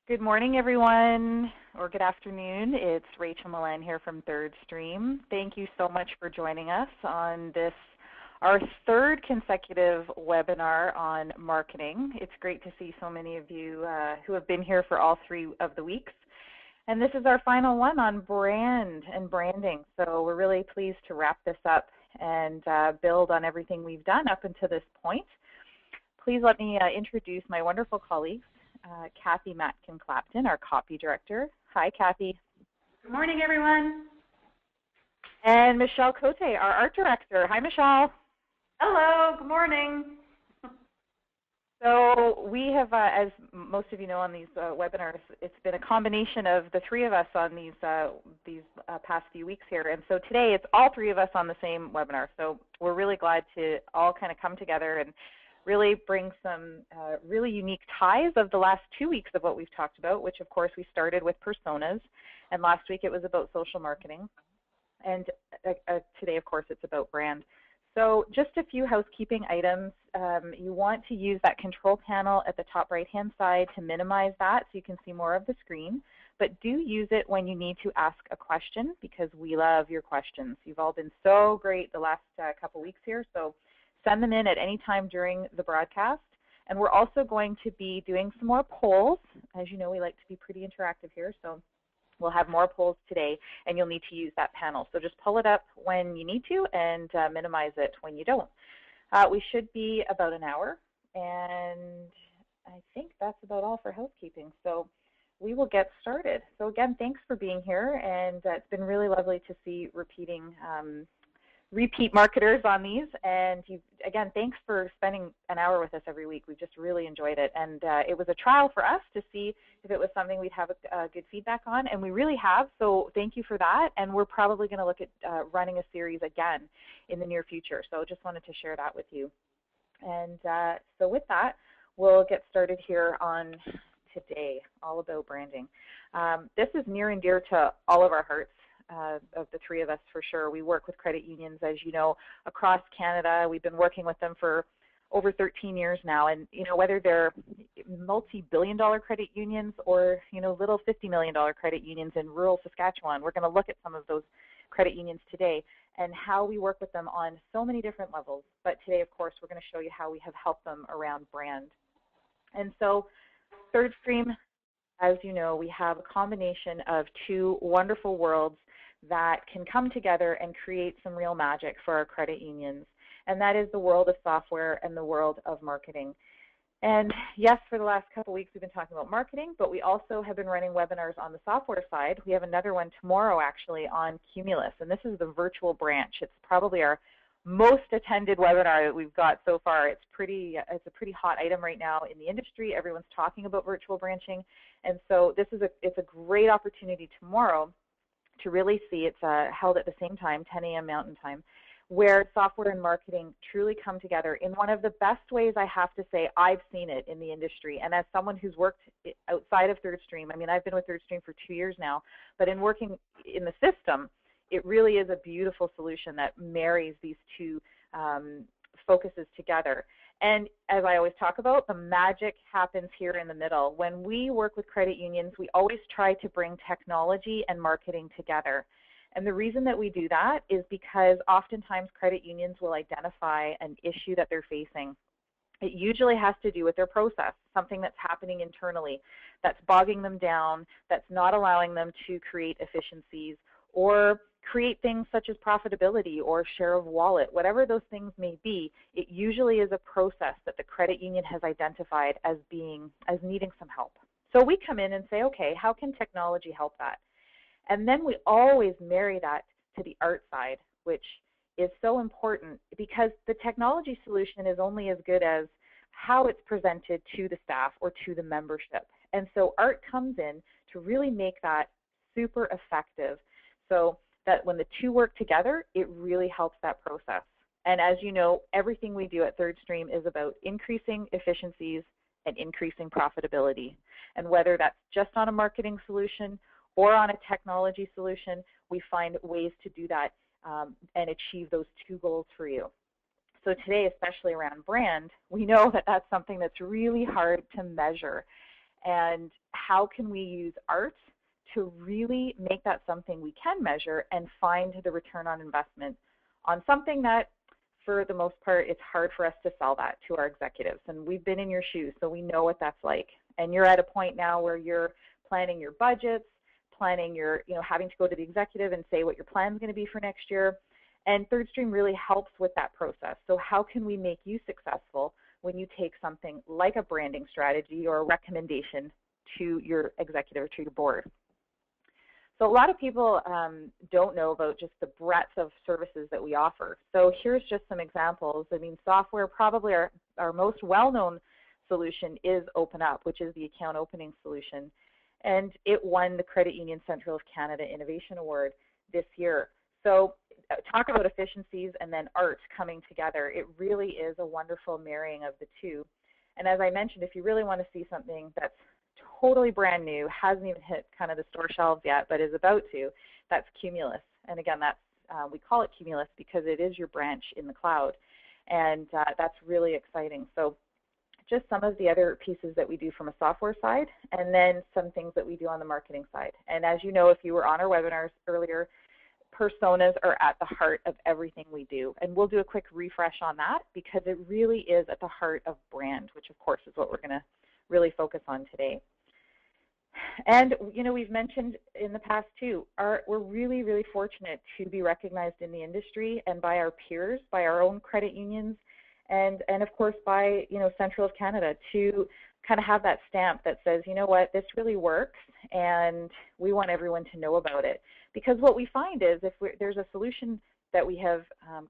Good morning, everyone, or good afternoon. It's Rachel Milan here from Third Stream. Thank you so much for joining us on this, our third consecutive webinar on marketing. It's great to see so many of you who have been here for all 3 of the weeks. And this is our final one on brand and branding. So we're really pleased to wrap this up and build on everything we've done up until this point. Please let me introduce my wonderful colleagues. Kathy Matkin-Clapton, our copy director. Hi, Kathy. Good morning, everyone. And Michelle Cote, our art director. Hi, Michelle. Hello. Good morning. So we have, as most of you know on these webinars, it's been a combination of the 3 of us on these past few weeks here. And so today it's all 3 of us on the same webinar. So we're really glad to all kind of come together and really bring some really unique ties of the last 2 weeks of what we've talked about, which of course we started with personas, and last week it was about social marketing, and today of course it's about brand. So just a few housekeeping items. You want to use that control panel at the top right hand side to minimize that so you can see more of the screen, but do use it when you need to ask a question because we love your questions. You've all been so great the last couple weeks here, so send them in at any time during the broadcast. And we're also going to be doing some more polls. As you know, we like to be pretty interactive here, so we'll have more polls today, and you'll need to use that panel. So just pull it up when you need to and minimize it when you don't. We should be about an hour, and I think that's about all for housekeeping. So we will get started. So again, thanks for being here, and it's been really lovely to see repeat marketers on these, and again, thanks for spending an hour with us every week. We've just really enjoyed it, and it was a trial for us to see if it was something we'd have a good feedback on, and we really have, so thank you for that, and we're probably going to look at running a series again in the near future, so just wanted to share that with you. And so with that, we'll get started here on today, all about branding. This is near and dear to all of our hearts. Of the 3 of us for sure. We work with credit unions, as you know, across Canada. We've been working with them for over 13 years now, and whether they're multi-billion-dollar credit unions or little $50 million credit unions in rural Saskatchewan, we're going to look at some of those credit unions today and how we work with them on so many different levels. But today, of course, we're going to show you how we have helped them around brand. And so Third Stream, as you know, we have a combination of 2 wonderful worlds that can come together and create some real magic for our credit unions. And that is the world of software and the world of marketing. And yes, for the last couple of weeks we've been talking about marketing, but we also have been running webinars on the software side. We have another one tomorrow actually on Cumulus, and this is the virtual branch. It's probably our most attended webinar that we've got so far. It's a pretty hot item right now in the industry. Everyone's talking about virtual branching, and so it's a great opportunity tomorrow to really see. It's held at the same time, 10 a.m. Mountain Time, where software and marketing truly come together in one of the best ways, I have to say, I've seen it in the industry. And as someone who's worked outside of Third Stream, I mean, I've been with Third Stream for 2 years now, but in working in the system, it really is a beautiful solution that marries these 2 focuses together. And as I always talk about, the magic happens here in the middle. When we work with credit unions, we always try to bring technology and marketing together. And the reason that we do that is because oftentimes credit unions will identify an issue that they're facing. It usually has to do with their process, something that's happening internally, that's bogging them down, that's not allowing them to create efficiencies or create things such as profitability or share of wallet. Whatever those things may be, it usually is a process that the credit union has identified as needing some help. So we come in and say, okay, how can technology help that? And then we always marry that to the art side, which is so important because the technology solution is only as good as how it's presented to the staff or to the membership. And so art comes in to really make that super effective, so that when the 2 work together, it really helps that process. And as you know, everything we do at Third Stream is about increasing efficiencies and increasing profitability. And whether that's just on a marketing solution or on a technology solution, we find ways to do that and achieve those 2 goals for you. So today, especially around brand, we know that that's something that's really hard to measure. And how can we use art to really make that something we can measure and find the return on investment on something that, for the most part, it's hard for us to sell that to our executives. And we've been in your shoes, so we know what that's like. And you're at a point now where you're planning your budgets, planning your, having to go to the executive and say what your plan is going to be for next year. And ThirdStream really helps with that process. So how can we make you successful when you take something like a branding strategy or a recommendation to your executive or to your board? So a lot of people don't know about just the breadth of services that we offer. So here's just some examples. I mean, software, probably our most well-known solution is OpenUp, which is the account opening solution. And it won the Credit Union Central of Canada Innovation Award this year. So talk about efficiencies and then art coming together. It really is a wonderful marrying of the two. And as I mentioned, if you really want to see something that's totally brand new, hasn't even hit kind of the store shelves yet, but is about to, that's Cumulus. And again, that's we call it Cumulus because it is your branch in the cloud. And that's really exciting. So just some of the other pieces that we do from a software side, and then some things that we do on the marketing side. And as you know, if you were on our webinars earlier, personas are at the heart of everything we do. And we'll do a quick refresh on that because it really is at the heart of brand, which of course is what we're going to really focus on today. And we've mentioned in the past too, we're really, really fortunate to be recognized in the industry and by our peers, by our own credit unions, and of course by Central of Canada to kind of have that stamp that says, you know what, this really works and we want everyone to know about it. Because what we find is if there's a solution that we have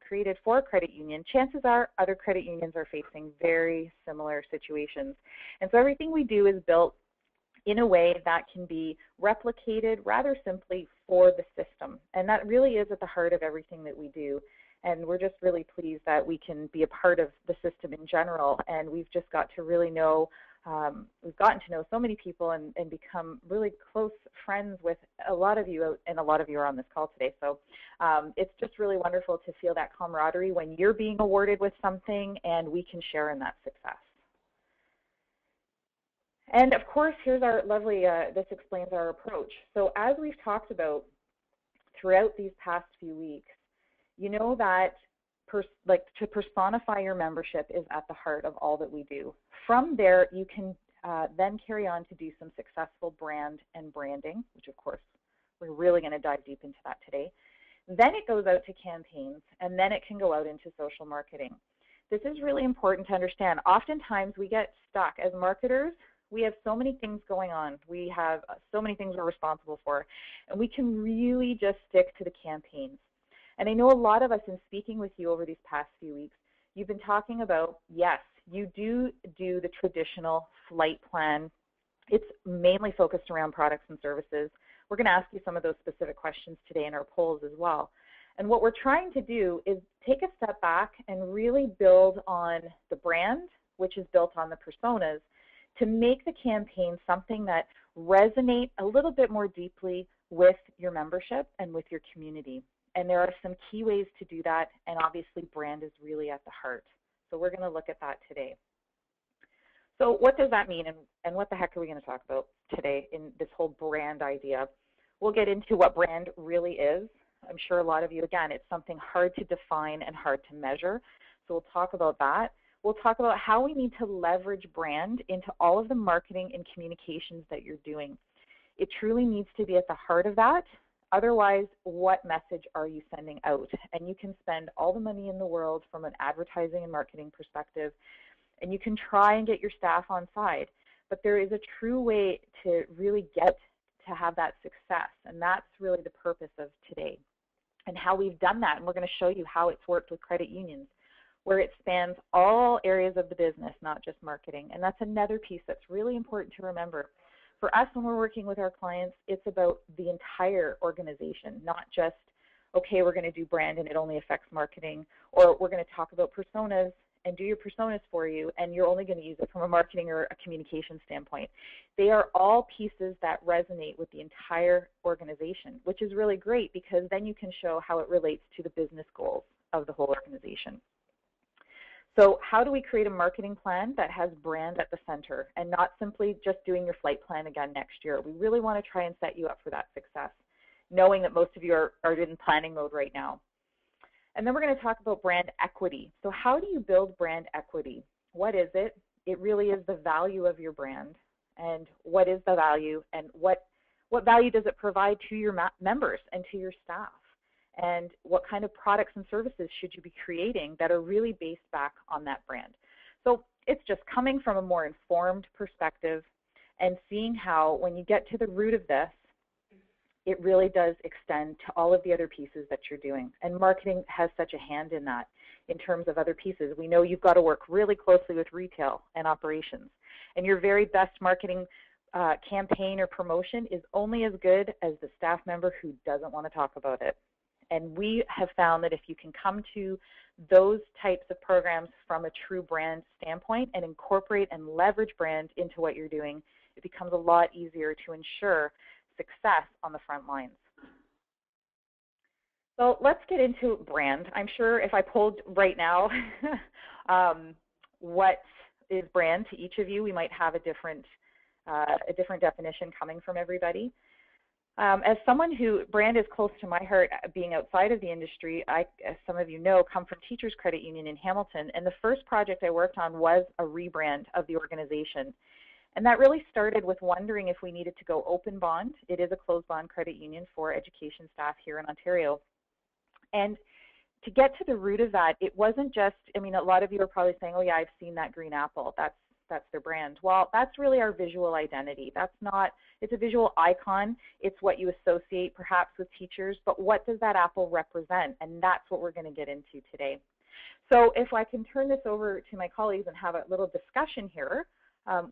created for a credit union, chances are other credit unions are facing very similar situations. And so everything we do is built in a way that can be replicated rather simply for the system. And that really is at the heart of everything that we do. And we're just really pleased that we can be a part of the system in general. And we've just got to really know, we've gotten to know so many people and become really close friends with a lot of you, and a lot of you are on this call today. So it's just really wonderful to feel that camaraderie when you're being awarded with something and we can share in that success. And of course, here's our lovely, this explains our approach. So as we've talked about throughout these past few weeks, you know that to personify your membership is at the heart of all that we do. From there, you can then carry on to do some successful brand and branding, which of course, we're really going to dive deep into that today. Then it goes out to campaigns, and then it can go out into social marketing. This is really important to understand. Oftentimes, we get stuck as marketers. We have so many things going on. We have so many things we're responsible for, and we can really just stick to the campaigns. And I know a lot of us, in speaking with you over these past few weeks, you've been talking about, yes, you do the traditional flight plan. It's mainly focused around products and services. We're going to ask you some of those specific questions today in our polls as well. And what we're trying to do is take a step back and really build on the brand, which is built on the personas, to make the campaign something that resonates a little bit more deeply with your membership and with your community. And there are some key ways to do that, and obviously brand is really at the heart. So we're going to look at that today. So what does that mean, and what the heck are we going to talk about today in this whole brand idea? We'll get into what brand really is. I'm sure a lot of you, again, it's something hard to define and hard to measure. So we'll talk about that. We'll talk about how we need to leverage brand into all of the marketing and communications that you're doing. It truly needs to be at the heart of that. Otherwise, what message are you sending out? And you can spend all the money in the world from an advertising and marketing perspective, and you can try and get your staff on side. But there is a true way to really get to have that success, and that's really the purpose of today and how we've done that. And we're going to show you how it's worked with credit unions, where it spans all areas of the business, not just marketing. And that's another piece that's really important to remember. For us, when we're working with our clients, it's about the entire organization, not just, okay, we're going to do brand and it only affects marketing, or we're going to talk about personas and do your personas for you, and you're only going to use it from a marketing or a communication standpoint. They are all pieces that resonate with the entire organization, which is really great because then you can show how it relates to the business goals of the whole organization. So how do we create a marketing plan that has brand at the center and not simply just doing your flight plan again next year? We really want to try and set you up for that success, knowing that most of you are in planning mode right now. And then we're going to talk about brand equity. So how do you build brand equity? What is it? It really is the value of your brand. And what is the value, and what value does it provide to your members and to your staff? And what kind of products and services should you be creating that are really based back on that brand? So it's just coming from a more informed perspective and seeing how when you get to the root of this, it really does extend to all of the other pieces that you're doing. And marketing has such a hand in that in terms of other pieces. We know you've got to work really closely with retail and operations. And your very best marketing campaign or promotion is only as good as the staff member who doesn't want to talk about it. And we have found that if you can come to those types of programs from a true brand standpoint and incorporate and leverage brand into what you're doing, it becomes a lot easier to ensure success on the front lines. So let's get into brand. I'm sure if I pulled right now what is brand to each of you, we might have a different definition coming from everybody. As someone who brand is close to my heart, being outside of the industry, I, as some of you know, come from Teachers Credit Union in Hamilton, and the first project I worked on was a rebrand of the organization. And that really started with wondering if we needed to go open bond. It is a closed bond credit union for education staff here in Ontario. And to get to the root of that, it wasn't just, I mean, a lot of you are probably saying, oh yeah, I've seen that green apple. That's their brand. Well, that's really our visual identity. That's not, it's a visual icon. It's what you associate perhaps with teachers, but what does that apple represent? And that's what we're going to get into today. So if I can turn this over to my colleagues and have a little discussion here.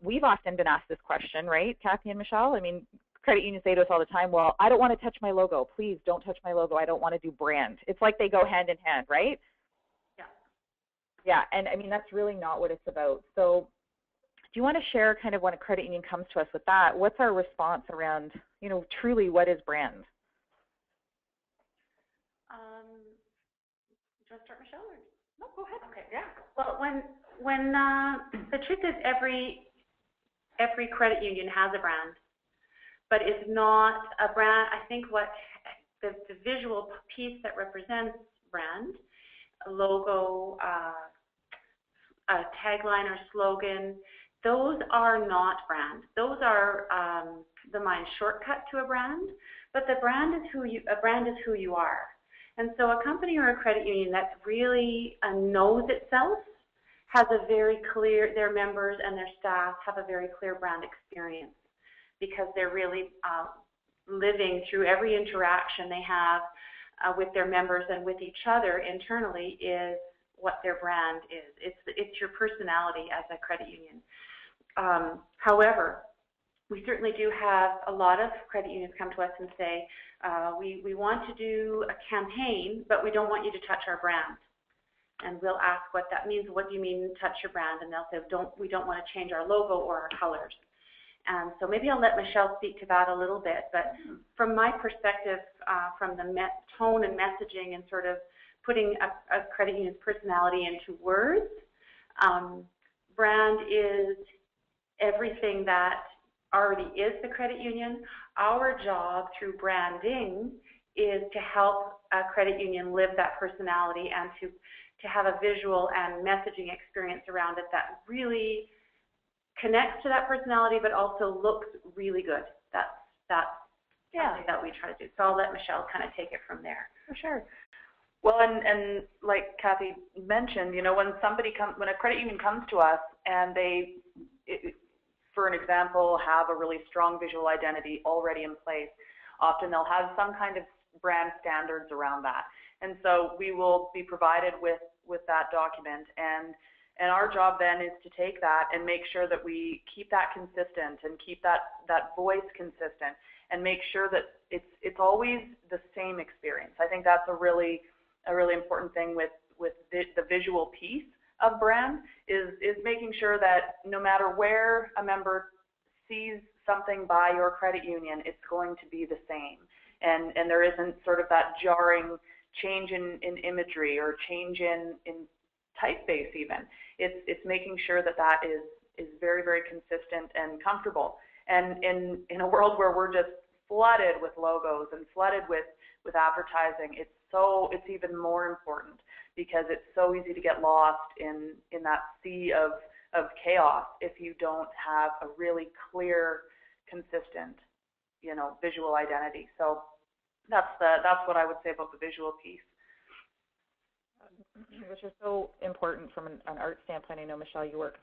We've often been asked this question, right, Kathy and Michelle? I mean, credit unions say to us all the time, well, I don't want to touch my logo. Please don't touch my logo. I don't want to do brand. It's like they go hand in hand, right? Yeah. Yeah, and I mean, that's really not what it's about. So do you want to share kind of when a credit union comes to us with that, what's our response around, you know, truly what is brand? Do you want to start, Michelle? Or? No, go ahead. Okay. Yeah. Well, when the truth is every credit union has a brand, but it's not a brand. I think what the visual piece that represents brand, a logo, a tagline or slogan, those are not brand. Those are the mind shortcut to a brand, but the brand is a brand is who you are. And so a company or a credit union that really knows itself has a very clear, their members and their staff have a very clear brand experience because they're really living through every interaction they have with their members and with each other internally is what their brand is. It's your personality as a credit union. However, we certainly do have a lot of credit unions come to us and say, we want to do a campaign, but we don't want you to touch our brand. And we'll ask what that means. What do you mean touch your brand? And they'll say, we don't want to change our logo or our colors. And so maybe I'll let Michelle speak to that a little bit. But from my perspective, from the tone and messaging and sort of putting a credit union's personality into words, brand is everything that already is the credit union. Our job through branding is to help a credit union live that personality and to have a visual and messaging experience around it that really connects to that personality but also looks really good. That's something that we try to do. So I'll let Michelle kind of take it from there. For sure. Well, and like Kathy mentioned, you know, when a credit union comes to us and they, for an example, have a really strong visual identity already in place, often they'll have some kind of brand standards around that. And so we will be provided with that document, and our job then is to take that and make sure that we keep that consistent and keep that voice consistent and make sure that it's always the same experience. I think that's a really important thing with the visual piece of brand is making sure that no matter where a member sees something by your credit union, it's going to be the same. And there isn't sort of that jarring change in imagery or change in typeface even. It's making sure that that is very, very consistent and comfortable. And in a world where we're just flooded with logos and flooded with advertising, it's even more important, because it's so easy to get lost in that sea of chaos if you don't have a really clear, consistent, visual identity. So that's what I would say about the visual piece. Which is so important from an art standpoint. I know, Michelle, you work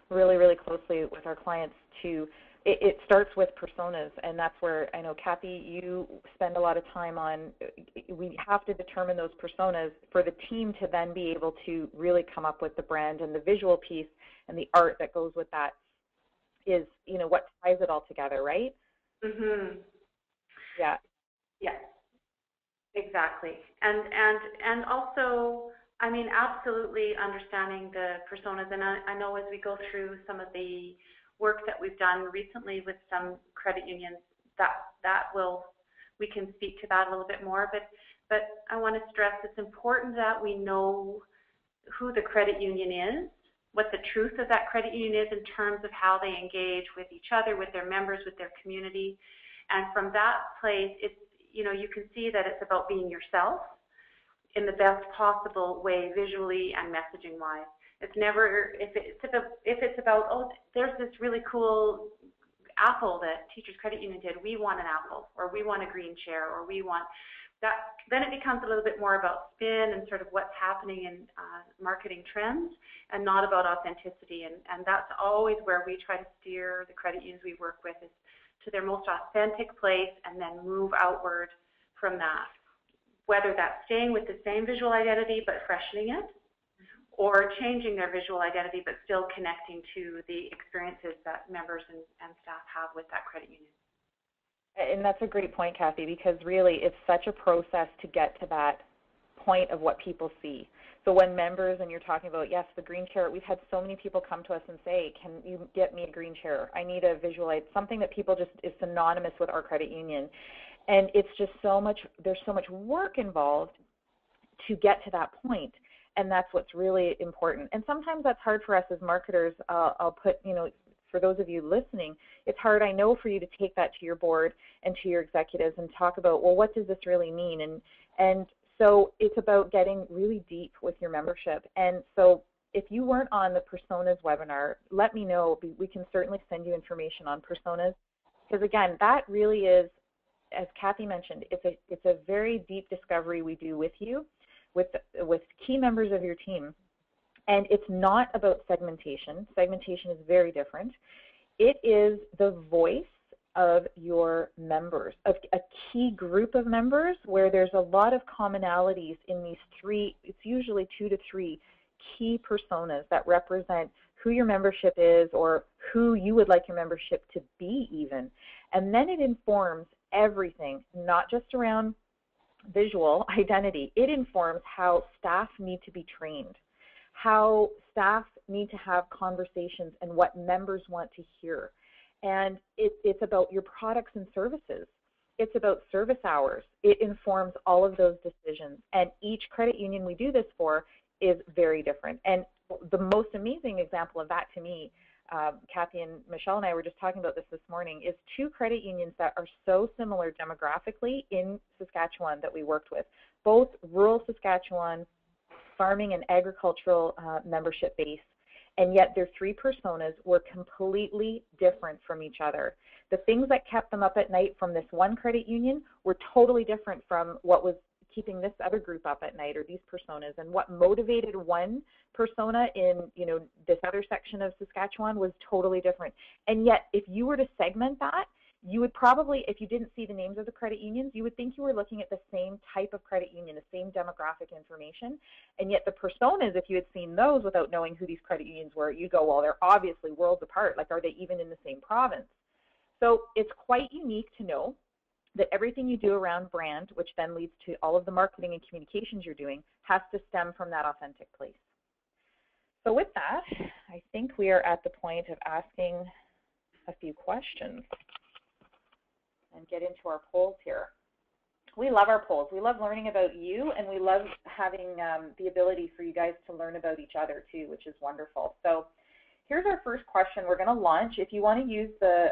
really, really closely with our clients to, it starts with personas, and that's where I know, Kathy, you spend a lot of time on, we have to determine those personas for the team to then be able to really come up with the brand, and the visual piece and the art that goes with that is, what ties it all together, right? Mhm. Yeah. Yes. Exactly. And also, I mean, absolutely understanding the personas. And I know as we go through some of the work that we've done recently with some credit unions, we can speak to that a little bit more. But I want to stress it's important that we know who the credit union is, what the truth of that credit union is in terms of how they engage with each other, with their members, with their community. And from that place, it's, you can see that it's about being yourself in the best possible way, visually and messaging-wise. It's never, if it's about, oh, there's this really cool apple that Teachers Credit Union did, we want an apple, or we want a green chair, or we want that, then it becomes a little bit more about spin and sort of what's happening in marketing trends, and not about authenticity. And that's always where we try to steer the credit unions we work with, is to their most authentic place, and then move outward from that. Whether that's staying with the same visual identity but freshening it, or changing their visual identity but still connecting to the experiences that members and staff have with that credit union. And that's a great point, Kathy, because really it's such a process to get to that point of what people see. So when members, and you're talking about, yes, the green chair, we've had so many people come to us and say, can you get me a green chair? I need a visual, something that people just is synonymous with our credit union. And it's just so much, there's so much work involved to get to that point. And that's what's really important. And sometimes that's hard for us as marketers. I'll put, for those of you listening, it's hard, I know, for you to take that to your board and to your executives and talk about, well, what does this really mean? And so it's about getting really deep with your membership. And so if you weren't on the Personas webinar, let me know. We can certainly send you information on Personas, because again, that really is, as Kathy mentioned, it's a very deep discovery we do with you, with key members of your team. And it's not about segmentation. Segmentation is very different. It is the voice of your members, of a key group of members where there's a lot of commonalities in these three, it's usually 2 to 3 key personas that represent who your membership is, or who you would like your membership to be even. And then it informs everything, not just around visual identity. It informs how staff need to be trained, how staff need to have conversations, and what members want to hear. And it's about your products and services. It's about service hours. It informs all of those decisions. And each credit union we do this for is very different. And the most amazing example of that to me, Kathy and Michelle and I were just talking about this morning, is 2 credit unions that are so similar demographically in Saskatchewan that we worked with. Both rural Saskatchewan, farming and agricultural membership base, and yet their 3 personas were completely different from each other. The things that kept them up at night from this one credit union were totally different from what was keeping this other group up at night, or these personas. And what motivated one persona in this other section of Saskatchewan was totally different. And yet if you were to segment that, you would probably, if you didn't see the names of the credit unions, you would think you were looking at the same type of credit union, the same demographic information. And yet the personas, if you had seen those without knowing who these credit unions were, you go, well, they're obviously worlds apart. Like, are they even in the same province? So it's quite unique to know that everything you do around brand, which then leads to all of the marketing and communications you're doing, has to stem from that authentic place. So with that, I think we are at the point of asking a few questions and get into our polls here. We love our polls. We love learning about you, and we love having the ability for you guys to learn about each other too, which is wonderful. So here's our first question we're going to launch. If you want to use the,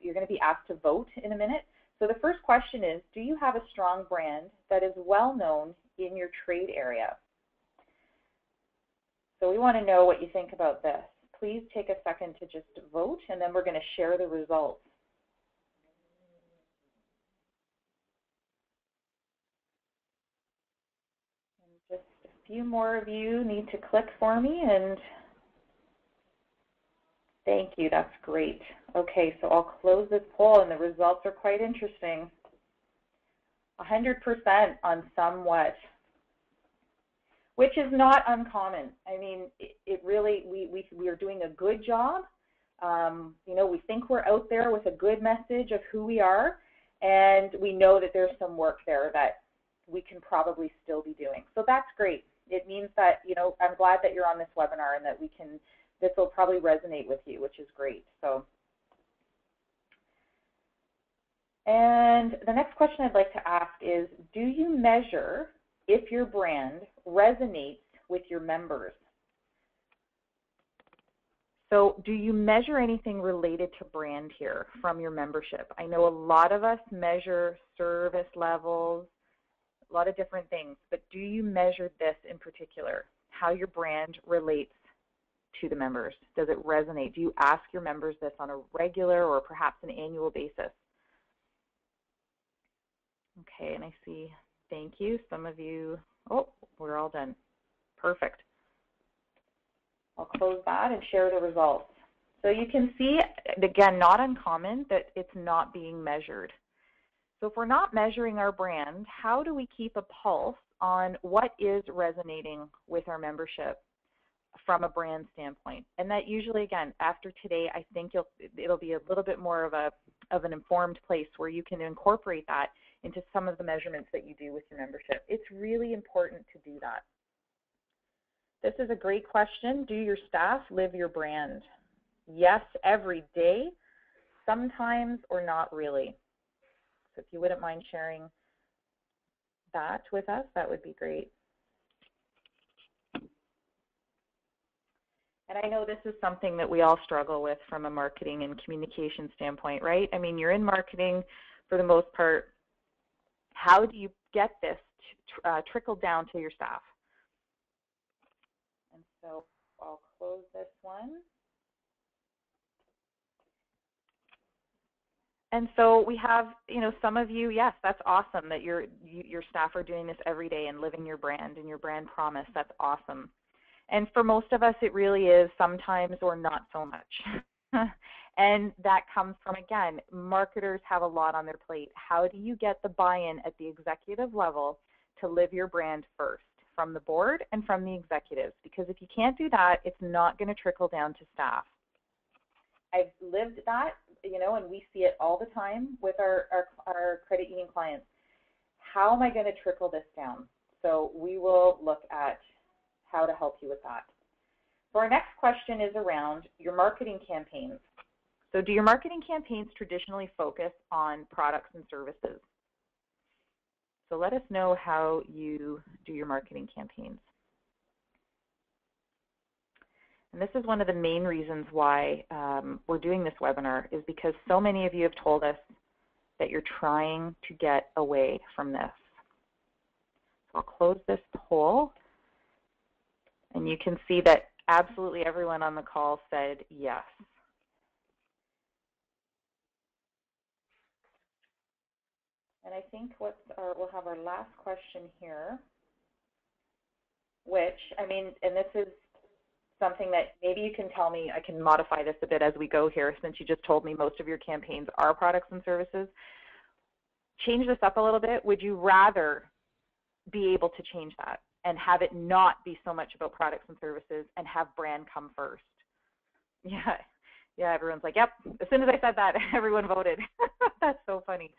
you're going to be asked to vote in a minute. So the first question is, do you have a strong brand that is well known in your trade area? So we want to know what you think about this. Please take a second to just vote, and then we're going to share the results. And just a few more of you need to click for me, and thank you. That's great. Okay, so I'll close this poll, and the results are quite interesting. 100% on somewhat, which is not uncommon. I mean, it really, we are doing a good job. You know, we think we're out there with a good message of who we are, and we know that there's some work there that we can probably still be doing. So that's great. It means that, you know, I'm glad that you're on this webinar and that we can, this will probably resonate with you, which is great. So, and the next question I'd like to ask is, do you measure if your brand resonates with your members? So do you measure anything related to brand here from your membership? I know a lot of us measure service levels, a lot of different things, but do you measure this in particular, how your brand relates to the members? Does it resonate? Do you ask your members this on a regular or perhaps an annual basis? Okay, and I see, thank you. Some of you, oh, we're all done. Perfect. I'll close that and share the results. So you can see, again, not uncommon that it's not being measured. So if we're not measuring our brand, how do we keep a pulse on what is resonating with our membership from a brand standpoint? And that usually, again, after today, I think it'll be a little bit more of an informed place where you can incorporate that into some of the measurements that you do with your membership. It's really important to do that. This is a great question. Do your staff live your brand? Yes, every day, sometimes or not really. So if you wouldn't mind sharing that with us, that would be great. And I know this is something that we all struggle with from a marketing and communication standpoint, right? I mean, you're in marketing for the most part. How do you get this trickled down to your staff? And so I'll close this one. And so we have, you know, some of you, yes, that's awesome that your staff are doing this every day and living your brand and your brand promise. That's awesome. And for most of us, it really is sometimes or not so much. And that comes from, again, marketers have a lot on their plate. How do you get the buy-in at the executive level to live your brand first, from the board and from the executives? Because if you can't do that, it's not going to trickle down to staff. I've lived that, you know, and we see it all the time with our credit union clients. How am I going to trickle this down? So we will look at how to help you with that. So our next question is around your marketing campaigns. So do your marketing campaigns traditionally focus on products and services? So let us know how you do your marketing campaigns. And this is one of the main reasons why we're doing this webinar, is because so many of you have told us that you're trying to get away from this. So I'll close this poll, and you can see that absolutely everyone on the call said yes. And I think we'll have our last question here, which, I mean, and this is something that maybe you can tell me, I can modify this a bit as we go here, since you just told me most of your campaigns are products and services. Change this up a little bit. Would you rather be able to change that and have it not be so much about products and services and have brand come first? Yeah, everyone's like, yep. As soon as I said that, everyone voted. That's so funny.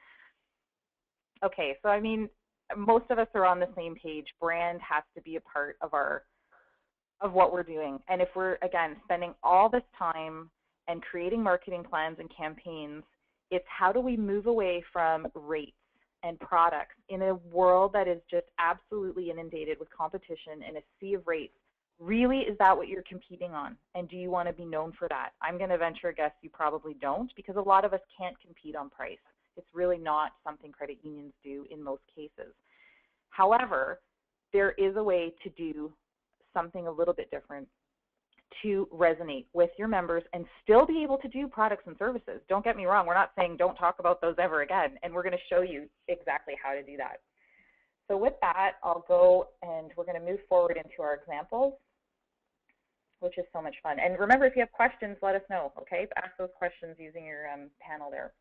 Okay, so I mean, most of us are on the same page. Brand has to be a part of what we're doing. And if we're, again, spending all this time and creating marketing plans and campaigns, it's how do we move away from rates and products in a world that is just absolutely inundated with competition and a sea of rates, really, is that what you're competing on? And do you want to be known for that? I'm going to venture a guess you probably don't, because a lot of us can't compete on price. It's really not something credit unions do in most cases. However, there is a way to do something a little bit different to resonate with your members and still be able to do products and services. Don't get me wrong, we're not saying don't talk about those ever again, and we're going to show you exactly how to do that. So with that, I'll go and we're going to move forward into our examples, which is so much fun. And remember, if you have questions, let us know, okay? Ask those questions using your panel there.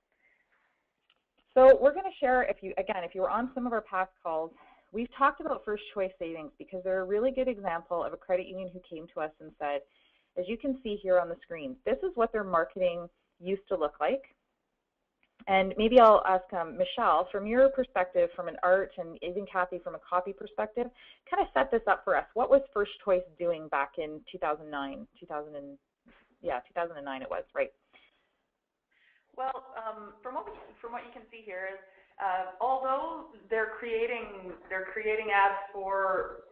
So we're going to share, if you were on some of our past calls, we've talked about first choice savings because they're a really good example of a credit union who came to us and said, as you can see here on the screen, this is what their marketing used to look like. And maybe I'll ask Michelle, from your perspective, from an art, and even Kathy from a copy perspective, kind of set this up for us. What was First Choice doing back in 2009? 2009 it was, right? Well, from what you can see here is, although they're creating ads for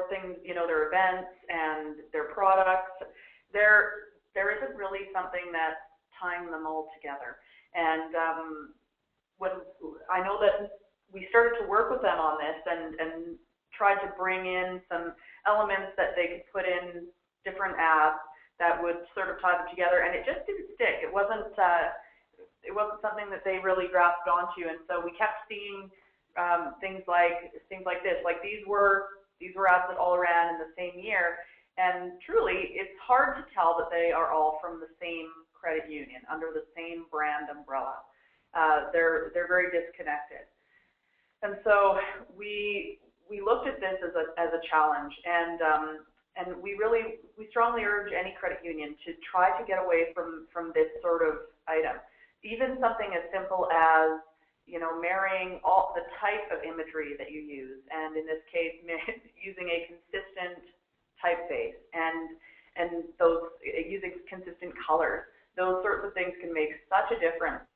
things, their events and their products, there isn't really something that's tying them all together. And when I know that we started to work with them on this and tried to bring in some elements that they could put in different ads that would sort of tie them together, and it just didn't stick. It wasn't something that they really grasped onto, and so we kept seeing things like this. Like these were ads that all ran in the same year, and truly, it's hard to tell that they are all from the same credit union under the same brand umbrella. They're very disconnected, and so we looked at this as a challenge, and we strongly urge any credit union to try to get away from this sort of item. Even something as simple as, marrying all the type of imagery that you use, and in this case, using a consistent typeface and those using consistent colors. Those sorts of things can make such a difference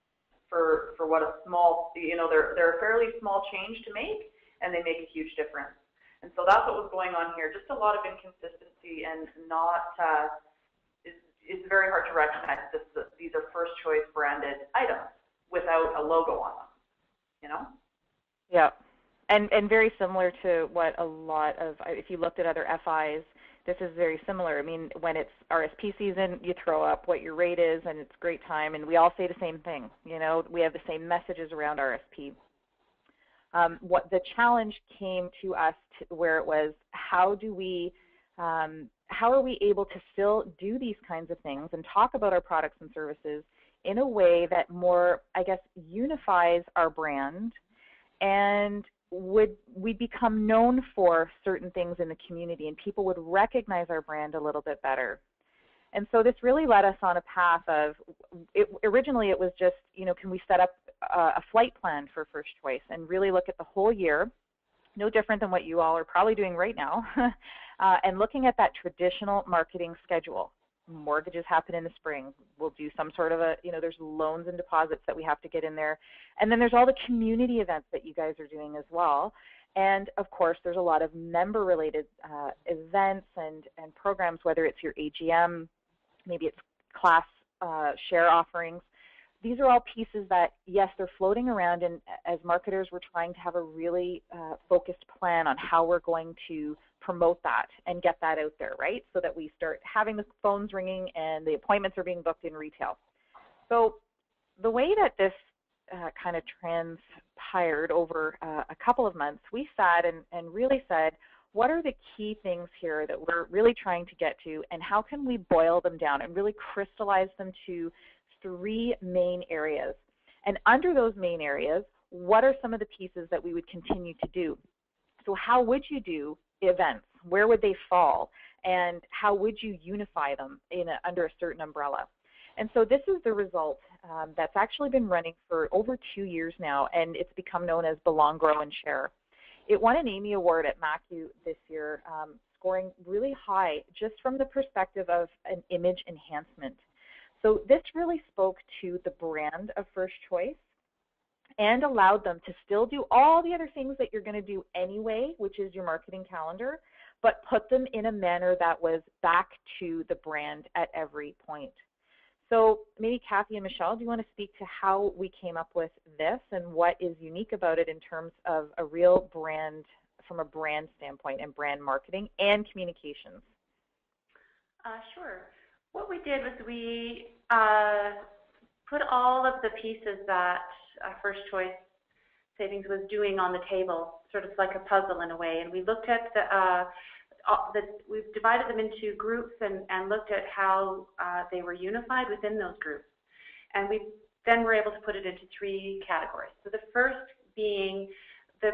for what a small, they're a fairly small change to make, and they make a huge difference. And so that's what was going on here. Just a lot of inconsistency and not. It's very hard to recognize that these are First Choice branded items without a logo on them, Yeah, and very similar to what a lot of, if you looked at other FIs, this is very similar. I mean, when it's RSP season, you throw up what your rate is, and it's a great time, and we all say the same thing. We have the same messages around RSP. What the challenge came to us where it was, how are we able to still do these kinds of things and talk about our products and services in a way that more, unifies our brand, and we become known for certain things in the community, and people would recognize our brand a little bit better. And so this really led us on a path of, originally it was just, can we set up a flight plan for First Choice and really look at the whole year, no different than what you all are probably doing right now, and looking at that traditional marketing schedule. Mortgages happen in the spring. We'll do some sort of there's loans and deposits that we have to get in there. And then there's all the community events that you guys are doing as well. And of course, there's a lot of member-related events and programs, whether it's your AGM, maybe it's class share offerings. These are all pieces that, yes, they're floating around, and as marketers, we're trying to have a really focused plan on how we're going to promote that and get that out there, right? So that we start having the phones ringing and the appointments are being booked in retail. So the way that this kind of transpired over a couple of months, we sat and really said, what are the key things here that we're really trying to get to, and how can we boil them down and really crystallize them to 3 main areas? And under those main areas, what are some of the pieces that we would continue to do? So how would you do events? Where would they fall? And how would you unify them under a certain umbrella? And so this is the result that's actually been running for over 2 years now, and it's become known as Belong, Grow, and Share. It won an Amy Award at MACU this year, scoring really high just from the perspective of an image enhancement. So this really spoke to the brand of First Choice and allowed them to still do all the other things that you're going to do anyway, which is your marketing calendar, but put them in a manner that was back to the brand at every point. So maybe Kathy and Michelle, do you want to speak to how we came up with this and what is unique about it in terms of a real brand, from a brand standpoint, and brand marketing and communications? Sure. What we did was we put all of the pieces that First Choice Savings was doing on the table, sort of like a puzzle in a way, and we looked at we've divided them into groups and looked at how they were unified within those groups. And we then were able to put it into 3 categories. So the first being the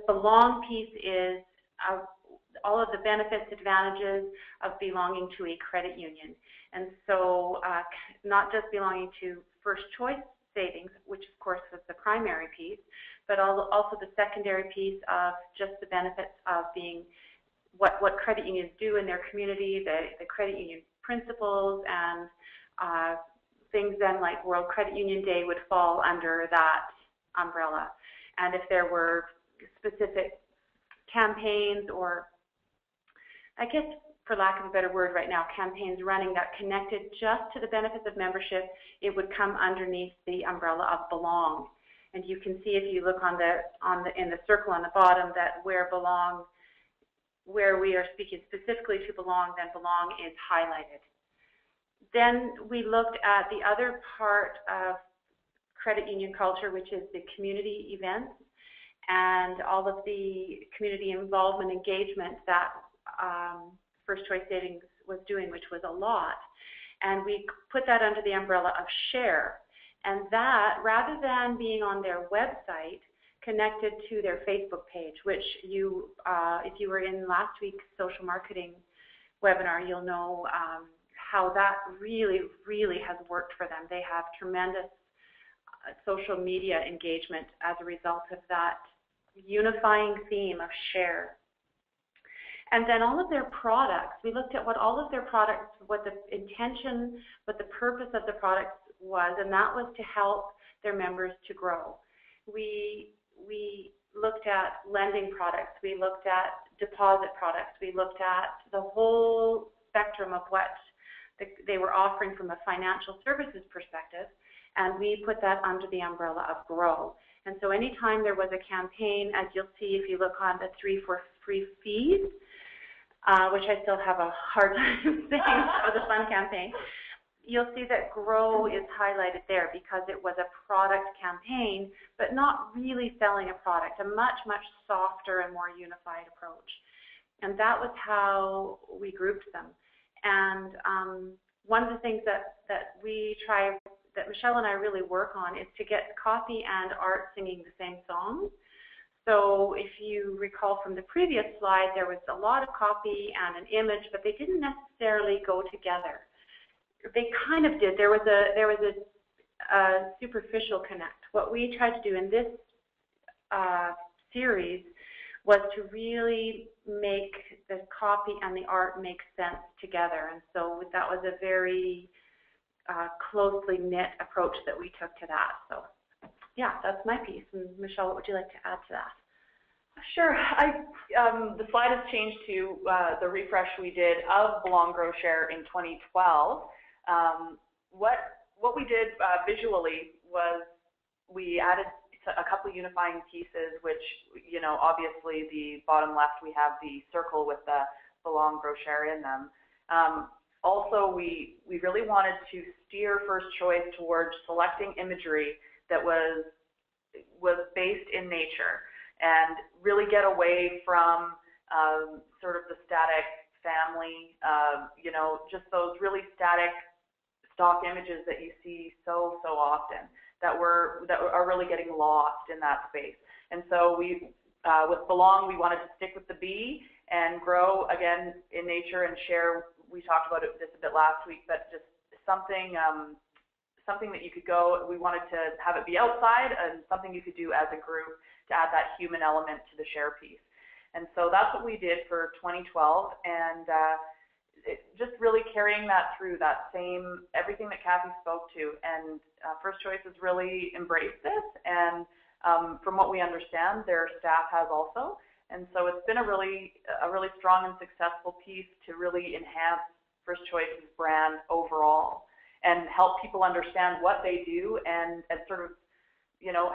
belong piece is all of the benefits, advantages of belonging to a credit union. And so not just belonging to First Choice Savings, which of course was the primary piece, but also the secondary piece of just the benefits of being what credit unions do in their community, the credit union principles, and things then like World Credit Union Day would fall under that umbrella. And if there were specific campaigns, or I guess for lack of a better word right now, campaigns running that connected just to the benefits of membership, it would come underneath the umbrella of belong. And you can see if you look in the circle on the bottom that where we are speaking specifically to belong, then belong is highlighted. Then we looked at the other part of credit union culture, which is the community events and all of the community involvement engagement that First Choice Savings was doing, which was a lot. And we put that under the umbrella of share. And that, rather than being on their website, connected to their Facebook page, which you, if you were in last week's social marketing webinar, you'll know how that really, really has worked for them. They have tremendous social media engagement as a result of that unifying theme of share. And then all of their products, we looked at what all of their products, what the intention, what the purpose of the products was, and that was to help their members to grow. We looked at lending products, we looked at deposit products, we looked at the whole spectrum of what they were offering from a financial services perspective, and we put that under the umbrella of grow. And so anytime there was a campaign, as you'll see if you look on the 3 for Free fees, which I still have a hard time saying for the fun campaign, you'll see that grow is highlighted there because it was a product campaign, but not really selling a product, a much, much softer and more unified approach. And that was how we grouped them. And one of the things that we try, that Michelle and I really work on, is to get copy and art singing the same song. So if you recall from the previous slide, there was a lot of copy and an image, but they didn't necessarily go together. They kind of did. There was a superficial connect. What we tried to do in this series was to really make the copy and the art make sense together. And so that was a very closely knit approach that we took to that. So yeah, that's my piece. And Michelle, what would you like to add to that? Sure. The slide has changed to the refresh we did of Belong, Grow, Share in 2012. What we did visually was we added a couple unifying pieces, which, you know, obviously the bottom left we have the circle with the Belong, Grow, Share in them. Also, we really wanted to steer First Choice towards selecting imagery that was based in nature and really get away from sort of the static family, you know, just those really static stock images that you see so often that are really getting lost in that space. And so we, with Belong, we wanted to stick with the B, and Grow again in nature, and Share. We talked about this a bit last week, but just something that you could go. We wanted to have it be outside and something you could do as a group to add that human element to the share piece. And so that's what we did for 2012. And just really carrying that through, that same, everything that Kathy spoke to. And First Choice has really embraced this, and from what we understand, their staff has also. And so it's been a really strong and successful piece to really enhance First Choice's brand overall and help people understand what they do and sort of,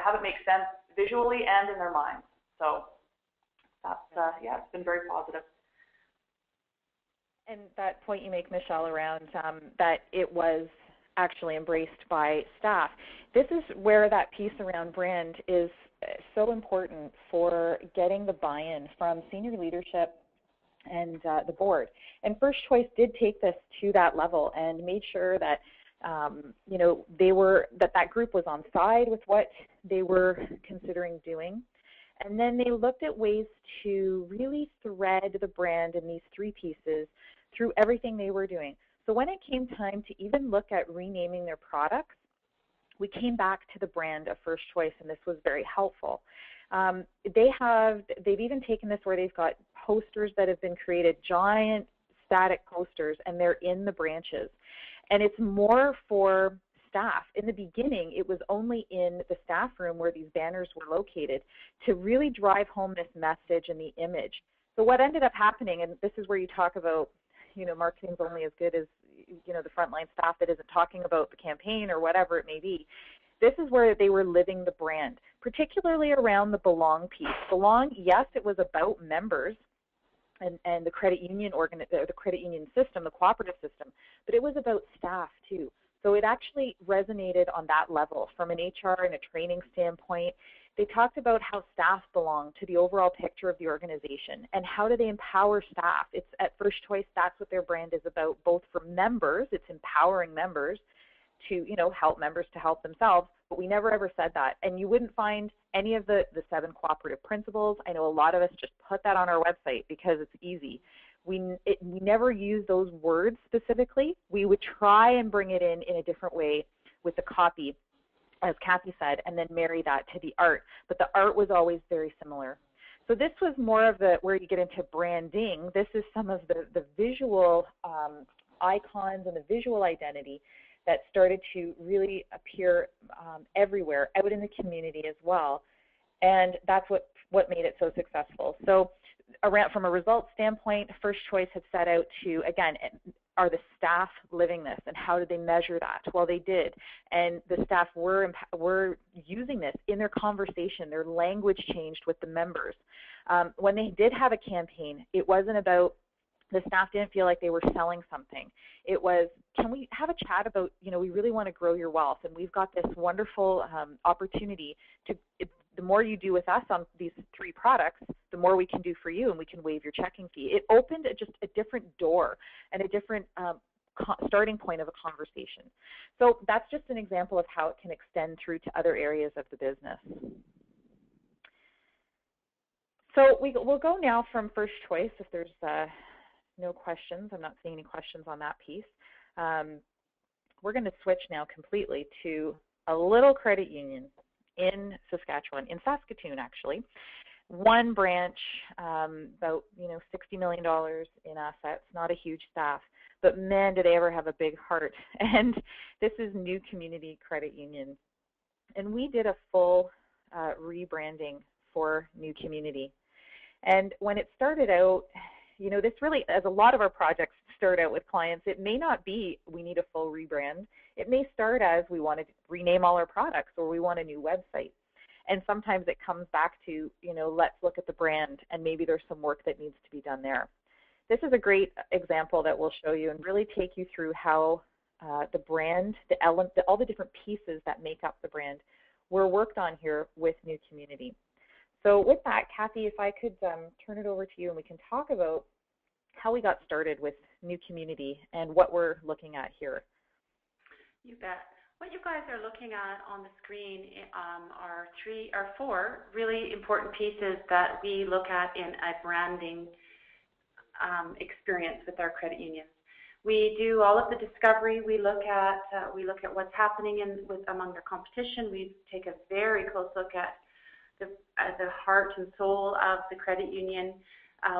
have it make sense visually and in their minds. So that's, it's been very positive. And that point you make, Michelle, around that it was actually embraced by staff. This is where that piece around brand is so important for getting the buy-in from senior leadership and the board. And First Choice did take this to that level and made sure that that group was on side with what they were considering doing. And then they looked at ways to really thread the brand in these three pieces through everything they were doing. So when it came time to even look at renaming their products, we came back to the brand of First Choice, and this was very helpful. They've even taken this where they've got posters that have been created, giant static posters, and they're in the branches. And it's more for staff. In the beginning, it was only in the staff room where these banners were located to really drive home this message and the image. So what ended up happening, and this is where you talk about, marketing's only as good as, the frontline staff that isn't talking about the campaign or whatever it may be. This is where they were living the brand, particularly around the belong piece. Belong, yes, it was about members and the credit union the credit union system, the cooperative system, but it was about staff too. So it actually resonated on that level from an HR and a training standpoint. They talked about how staff belong to the overall picture of the organization and how do they empower staff. It's at First Choice, that's what their brand is about, both for members, it's empowering members to, help members to help themselves, but we never ever said that. And you wouldn't find any of the 7 cooperative principles. I know a lot of us just put that on our website because it's easy. We never use those words specifically. We would try and bring it in a different way with the copy, as Kathy said, and then marry that to the art. But the art was always very similar. So this was more of where you get into branding. This is some of the visual icons and the visual identity that started to really appear everywhere, out in the community as well. And that's what made it so successful. So from a results standpoint, First Choice had set out to, again, are the staff living this, and how did they measure that? Well, they did, and the staff were using this in their conversation. Their language changed with the members. When they did have a campaign, it wasn't about, the staff didn't feel like they were selling something. It was, can we have a chat about, we really want to grow your wealth, and we've got this wonderful opportunity to, the more you do with us on these 3 products, the more we can do for you, and we can waive your checking fee. It opened just a different door and a different starting point of a conversation. So that's just an example of how it can extend through to other areas of the business. So we'll go now from First Choice, if there's no questions. I'm not seeing any questions on that piece. We're going to switch now completely to a little credit union in Saskatchewan, in Saskatoon actually. 1 branch, about $60 million in assets, not a huge staff, but man, do they ever have a big heart. And this is New Community Credit Union. And we did a full rebranding for New Community. And when it started out, this really, as a lot of our projects start out with clients, it may not be we need a full rebrand. It may start as we want to rename all our products, or we want a new website. And sometimes it comes back to, let's look at the brand, and maybe there's some work that needs to be done there. This is a great example that we'll show you and really take you through how the brand, all the different pieces that make up the brand were worked on here with New Community. So with that, Kathy, if I could turn it over to you, and we can talk about how we got started with New Community and what we're looking at here. You bet. What you guys are looking at on the screen are 4 really important pieces that we look at in a branding experience with our credit unions. We do all of the discovery. We look at what's happening among their competition. We take a very close look at the heart and soul of the credit union.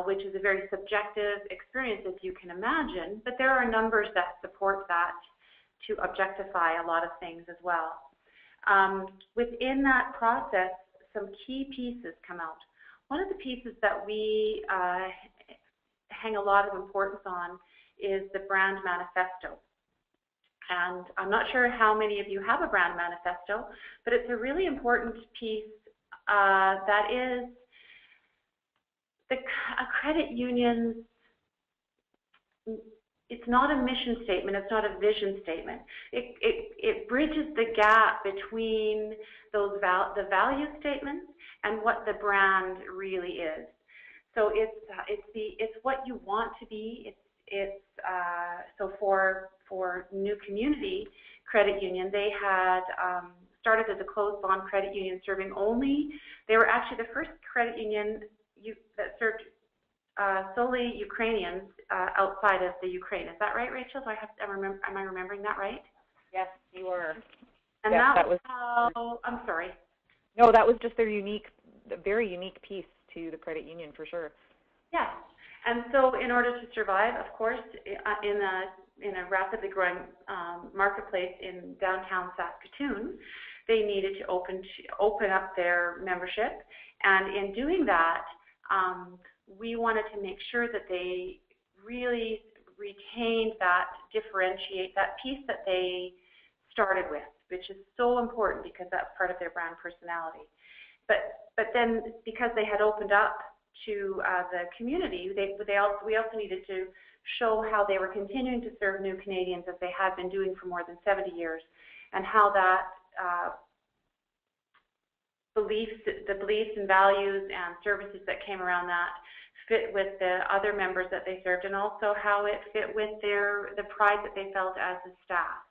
which is a very subjective experience, as you can imagine, but there are numbers that support that to objectify a lot of things as well. Within that process, some key pieces come out. One of the pieces that we hang a lot of importance on is the brand manifesto. And I'm not sure how many of you have a brand manifesto, but it's a really important piece that is a credit union's. It's not a mission statement, it's not a vision statement. It bridges the gap between those the value statements and what the brand really is. So it's what you want to be. So for New Community Credit Union, they had started as a closed bond credit union serving only. They were actually the first credit union that served solely Ukrainians outside of the Ukraine. Is that right, Rachel? Am I remembering that right? Yes, you were. And yes, that was how, I'm sorry. No, that was just their very unique piece to the credit union for sure. Yes. And so in order to survive, of course, in a rapidly growing marketplace in downtown Saskatoon, they needed to open up their membership. And in doing that, we wanted to make sure that they really retained that piece that they started with, which is so important because that's part of their brand personality. But then because they had opened up to the community, we also needed to show how they were continuing to serve new Canadians as they had been doing for more than 70 years, and how that the beliefs and values and services that came around that fit with the other members that they served, and also how it fit with the pride that they felt as a staff.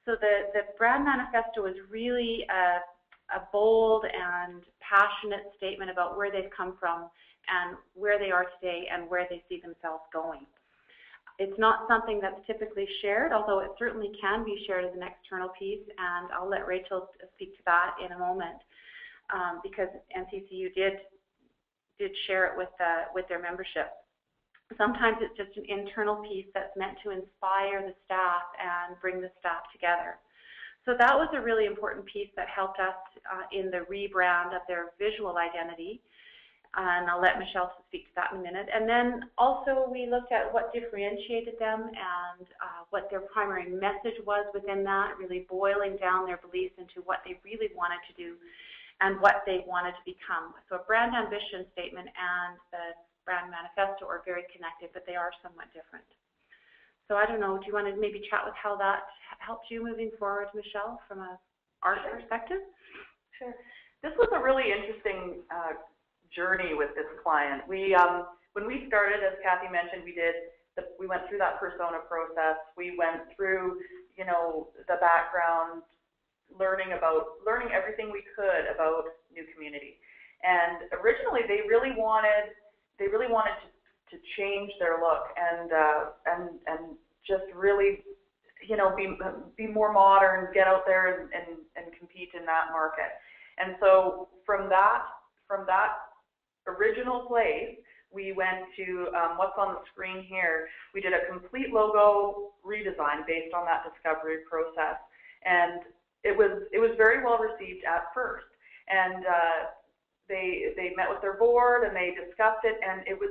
So the brand manifesto is really a bold and passionate statement about where they've come from and where they are today and where they see themselves going. It's not something that's typically shared, although it certainly can be shared as an external piece, and I'll let Rachel speak to that in a moment, because NCCU did share it with their membership. Sometimes it's just an internal piece that's meant to inspire the staff and bring the staff together. So that was a really important piece that helped us in the rebrand of their visual identity. And I'll let Michelle speak to that in a minute. And then also we looked at what differentiated them and what their primary message was within that, really boiling down their beliefs into what they really wanted to do and what they wanted to become. So a brand ambition statement and the brand manifesto are very connected, but they are somewhat different. So I don't know, do you want to maybe chat with how that helped you moving forward, Michelle, from an art perspective? Sure. This was a really interesting journey with this client. We, when we started, as Kathy mentioned, we went through that persona process. We went through, the background, learning everything we could about New Community. And originally, they really wanted to change their look and just really, be more modern, get out there and compete in that market. And so from that original place, we went to what's on the screen here. We did a complete logo redesign based on that discovery process, and it was very well received at first. And they met with their board and they discussed it, and it was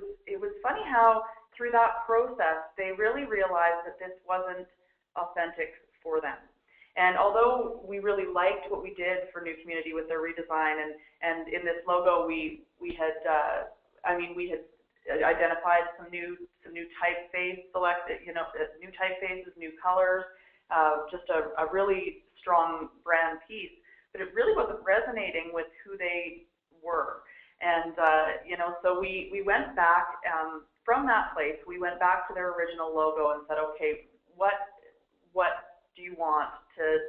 funny how through that process they really realized that this wasn't authentic for them. And although we really liked what we did for New Community with their redesign, and in this logo we had identified some new typeface selected, new typefaces, new colors, just a really strong brand piece. But it really wasn't resonating with who they were. And so we went back from that place. We went back to their original logo and said, okay, what do you want to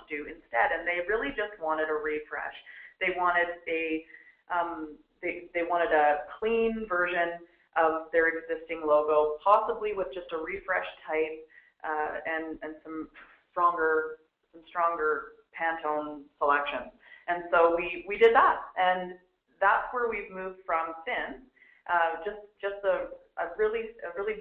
do instead? And they really just wanted a refresh. They wanted they wanted a clean version of their existing logo, possibly with just a refresh type and some stronger Pantone selection. And so we did that, and that's where we've moved from since. Just a really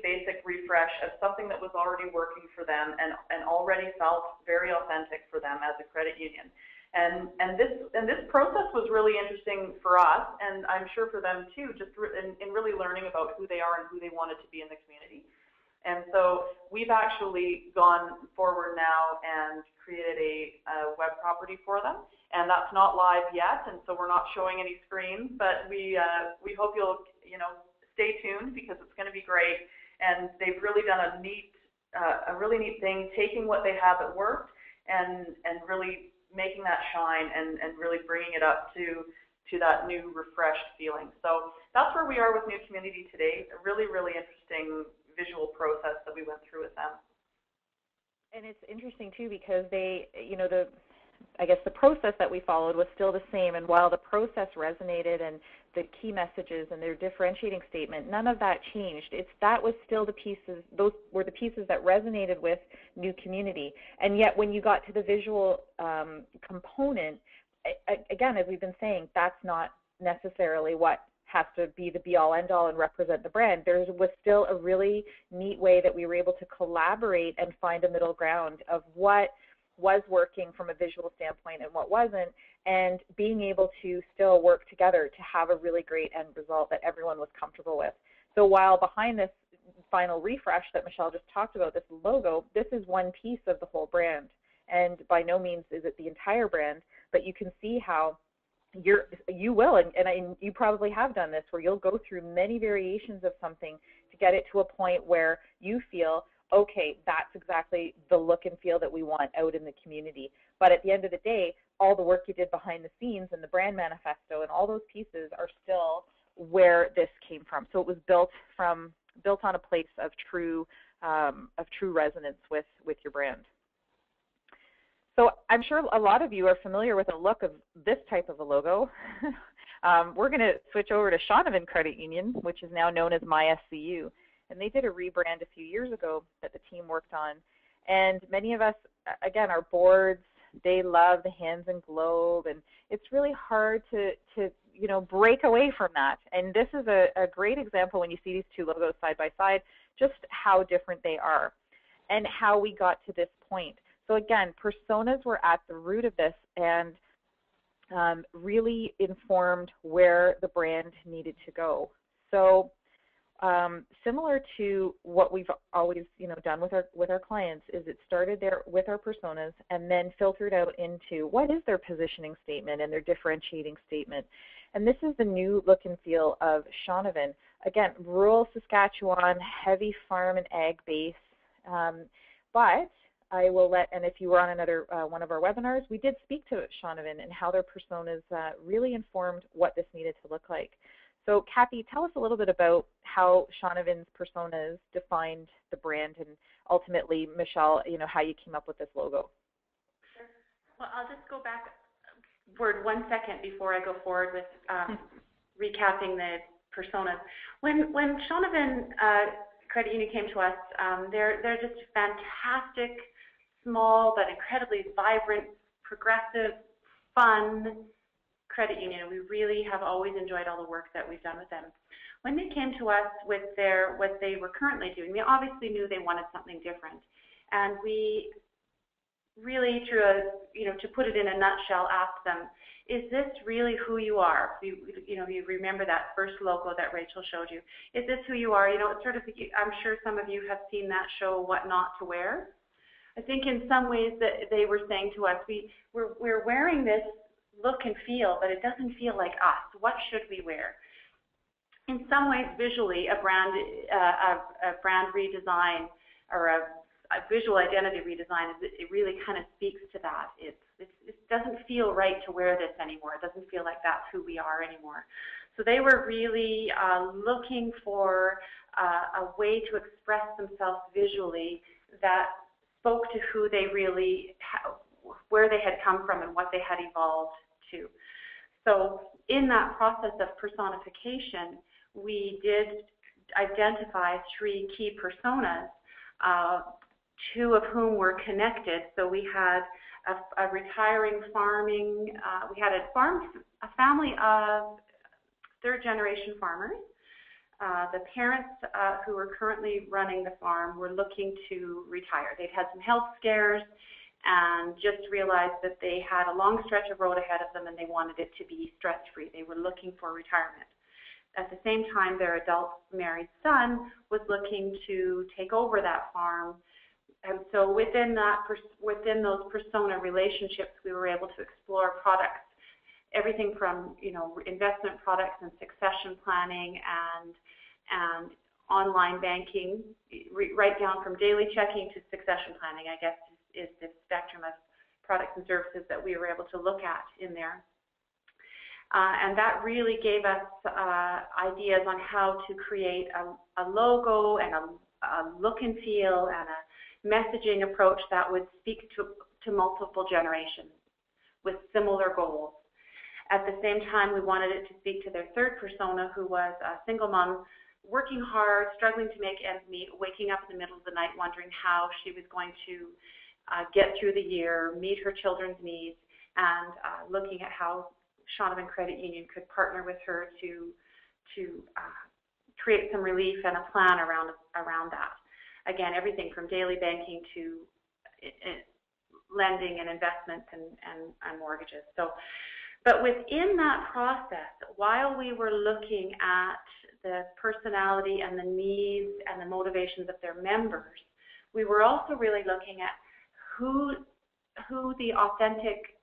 basic refresh of something that was already working for them and already felt very authentic for them as a credit union. And this process was really interesting for us, and I'm sure for them too, just in really learning about who they are and who they wanted to be in the community. And so we've actually gone forward now and created a web property for them, and that's not live yet, and so we're not showing any screens, but we hope you'll stay tuned, because it's going to be great. And they've really done a really neat thing, taking what they have at work and really making that shine and really bringing it up to that new refreshed feeling. So that's where we are with New Community today. A really, really interesting visual process that we went through with them. And it's interesting too, because they, I guess the process that we followed was still the same, and while the process resonated and the key messages and their differentiating statement, none of that changed. That was still the pieces, those were the pieces that resonated with New Community. And yet when you got to the visual component, again, as we've been saying, that's not necessarily what has to be the be-all, end-all and represent the brand. There was still a really neat way that we were able to collaborate and find a middle ground of what was working from a visual standpoint and what wasn't, and being able to still work together to have a really great end result that everyone was comfortable with. So while behind this final refresh that Michelle just talked about, this logo, this is one piece of the whole brand. And by no means is it the entire brand, but you can see how you will, and you probably have done this, where you'll go through many variations of something to get it to a point where you feel, okay, that's exactly the look and feel that we want out in the community. But at the end of the day, all the work you did behind the scenes and the brand manifesto and all those pieces are still where this came from. So it was built on a place of true resonance with your brand. So I'm sure a lot of you are familiar with the look of this type of a logo. We're going to switch over to Shaunavon Credit Union, which is now known as MySCU. And they did a rebrand a few years ago that the team worked on. And many of us, again, our boards, they love the hands and globe. And it's really hard to break away from that. And this is a great example when you see these two logos side by side, just how different they are and how we got to this point. So again, personas were at the root of this and really informed where the brand needed to go. So similar to what we've always done with our clients, is it started there with our personas and then filtered out into what is their positioning statement and their differentiating statement. And this is the new look and feel of Shaunavon. Again, rural Saskatchewan, heavy farm and ag base, but I will let, and if you were on another one of our webinars, we did speak to Shaunavon and how their personas really informed what this needed to look like. So Kathy, tell us a little bit about how Shaunavon's personas defined the brand, and ultimately, Michelle, how you came up with this logo. Sure. Well, I'll just go back word 1 second before I go forward with recapping the personas. When Shaunavon Credit Union came to us, they're just fantastic, small but incredibly vibrant, progressive, fun credit union. We really have always enjoyed all the work that we've done with them. When they came to us with what they were currently doing, we obviously knew they wanted something different, and we really, to put it in a nutshell, asked them, is this really who you are? You remember that first logo that Rachel showed you. Is this who you are? It's sort of, I'm sure some of you have seen that show, What Not to Wear. I think in some ways that they were saying to us, we're wearing this look and feel, but it doesn't feel like us. What should we wear? In some ways, visually, a brand redesign or a visual identity redesign, it really kind of speaks to that. It doesn't feel right to wear this anymore. It doesn't feel like that's who we are anymore. So they were really looking for a way to express themselves visually that spoke to who they really, where they had come from and what they had evolved to. So in that process of personification, we did identify 3 key personas, 2 of whom were connected. So we had a retiring farming, we had a family of 3rd-generation farmers The parents who were currently running the farm were looking to retire. They'd had some health scares and just realized that they had a long stretch of road ahead of them and they wanted it to be stress-free. They were looking for retirement. At the same time, their adult married son was looking to take over that farm. And so within those persona relationships, we were able to explore products, everything from investment products and succession planning and online banking, right down from daily checking to succession planning, I guess, is the spectrum of products and services that we were able to look at in there. And that really gave us ideas on how to create a logo and a look and feel and a messaging approach that would speak to multiple generations with similar goals. At the same time, we wanted it to speak to their third persona, who was a single mom, working hard, struggling to make ends meet, waking up in the middle of the night wondering how she was going to get through the year, meet her children's needs, and looking at how Shaunavon Credit Union could partner with her to create some relief and a plan around that. Again, everything from daily banking to lending and investments and mortgages. But within that process, while we were looking at the personality and the needs and the motivations of their members, we were also really looking at who the authentic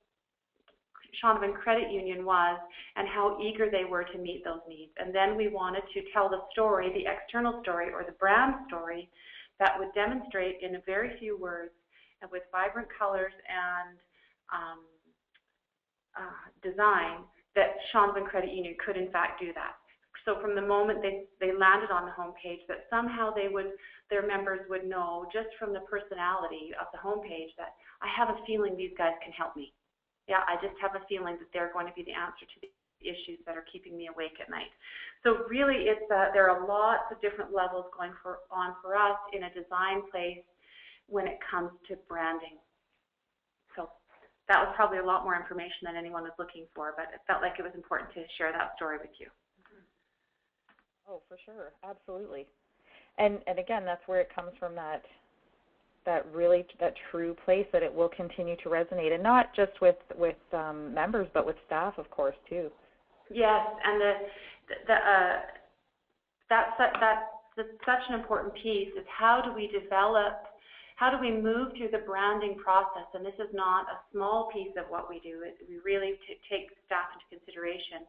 Shaunavon Credit Union was and how eager they were to meet those needs. And then we wanted to tell the story, the external story or the brand story, that would demonstrate in a very few words and with vibrant colors and design that Shaunavon Credit Union could in fact do that. So from the moment they landed on the homepage, that somehow their members would know just from the personality of the homepage that I have a feeling these guys can help me. Yeah, I just have a feeling that they're going to be the answer to the issues that are keeping me awake at night. So really, there are lots of different levels going on for us in a design place when it comes to branding. So that was probably a lot more information than anyone was looking for, but it felt like it was important to share that story with you. Oh, for sure, absolutely. And again, that's where it comes from, that true place that it will continue to resonate, and not just with members, but with staff, of course, too. Yes, and that's such an important piece is how do we move through the branding process, and this is not a small piece of what we do. We really take staff into consideration